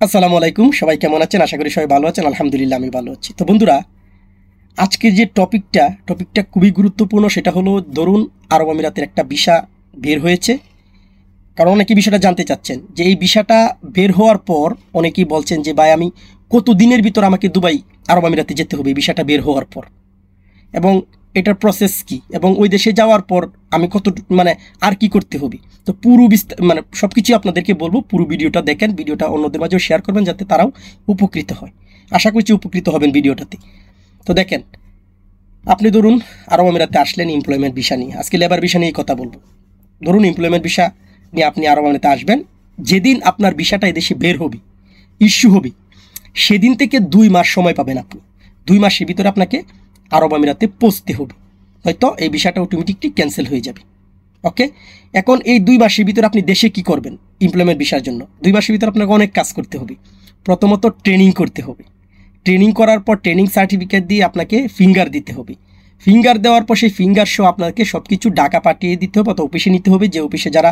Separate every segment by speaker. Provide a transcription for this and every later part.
Speaker 1: আসসালামু আলাইকুম। সবাই কেমন আছেন? আশা করি সবাই ভালো আছেন। আলহামদুলিল্লাহ আমি ভালো আছি। তো বন্ধুরা, আজকের যে টপিকটা খুবই গুরুত্বপূর্ণ। সেটা হলো, ধরুন আরব আমিরাতের একটা ভিসা বের হয়েছে। কারণ অনেকেই বিষয়টা জানতে চাচ্ছেন যে এই ভিসাটা বের হওয়ার পর অনেকেই বলছেন যে ভাই, আমি কত দিনের ভিতর আমাকে দুবাই আরব আমিরাতে যেতে হবে এই ভিসাটা বের হওয়ার পর, এবং এটার প্রসেস কি, এবং ওই দেশে যাওয়ার পর আমি কত মানে আর কি করতে হবে। তো পুরো মানে সব কিছুই আপনাদেরকে বলবো। পুরো ভিডিওটা দেখেন, ভিডিওটা অন্যদের মাঝেও শেয়ার করবেন যাতে তারাও উপকৃত হয়। আশা করছি উপকৃত হবেন ভিডিওটাতে। তো দেখেন, আপনি ধরুন আরব আমিরাতে আসলেন এমপ্লয়মেন্ট ভিসা নিয়ে। আজকে লেবার ভিসা নিয়েই কথা বলবো। ধরুন এমপ্লয়মেন্ট ভিসা নিয়ে আপনি আরব আমিরাতে আসবেন। যেদিন আপনার ভিসাটা এদেশে বের হবে, ইস্যু হবে, সেদিন থেকে 2 মাস সময় পাবেন আপনি। 2 মাসের ভিতরে আপনাকে আরব আমিরাতে পৌঁছতে হবে, হয়তো এই ভিসাটা অটোমেটিকলি ক্যান্সেল হয়ে যাবে। ওকে, এখন এই 2 মাসের ভিতরে আপনি দেশে কি করবেন? এমপ্লয়মেন্ট ভিসার জন্য 2 মাসের ভিতরে আপনাকে অনেক কাজ করতে হবে। প্রথমত ট্রেনিং করতে হবে। ট্রেনিং করার পর ট্রেনিং সার্টিফিকেট দিয়ে আপনাকে ফিঙ্গার দিতে হবে। ফিঙ্গার দেওয়ার পর সেই ফিঙ্গার সহ আপনাকে সব কিছু টাকা পাঠিয়ে দিতে হবে, অথবা অফিসে নিতে হবে। যে অফিসে যারা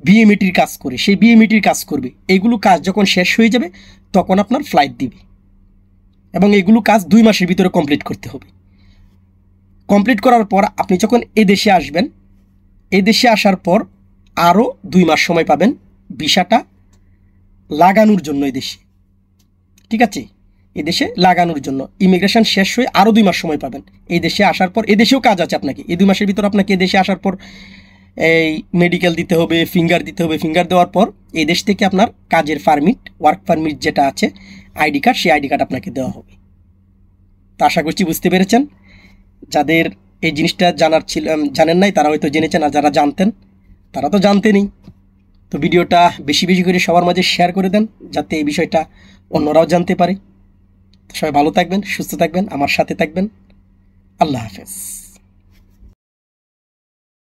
Speaker 1: বিএমইটির কাজ করে, সেই বিএমইটির কাজ করবে। এইগুলো কাজ যখন শেষ হয়ে যাবে তখন আপনার ফ্লাইট দিবে, এবং এগুলো কাজ 2 মাসের ভিতরে কমপ্লিট করতে হবে। কমপ্লিট করার পর আপনি যখন এদেশে আসবেন, এদেশে আসার পর আরও 2 মাস সময় পাবেন ভিসাটা লাগানোর জন্য এদেশে। ঠিক আছে, এদেশে লাগানোর জন্য ইমিগ্রেশন শেষ হয়ে আরও 2 মাস সময় পাবেন এই দেশে আসার পর। এদেশেও কাজ আছে আপনাকে। এই 2 মাসের ভিতর আপনাকে এদেশে আসার পর এই মেডিকেল দিতে হবে, ফিঙ্গার দিতে হবে। ফিঙ্গার দেওয়ার পর এই দেশ থেকে আপনার কাজের পারমিট, ওয়ার্ক পারমিট যেটা আছে, আইডি কার্ড, সেই আইডি কার্ড আপনাকে দেওয়া হবে। তা আশা করছি বুঝতে পেরেছেন। যাদের এই জিনিসটা জানার ছিল, জানেন নাই, তারা হয়তো জেনেছেন। আর যারা জানতেন তারা তো জানতেনই। তো ভিডিওটা বেশি বেশি করে সবার মাঝে শেয়ার করে দেন, যাতে এই বিষয়টা অন্যরাও জানতে পারে। সবাই ভালো থাকবেন, সুস্থ থাকবেন, আমার সাথে থাকবেন। আল্লাহ হাফেজ।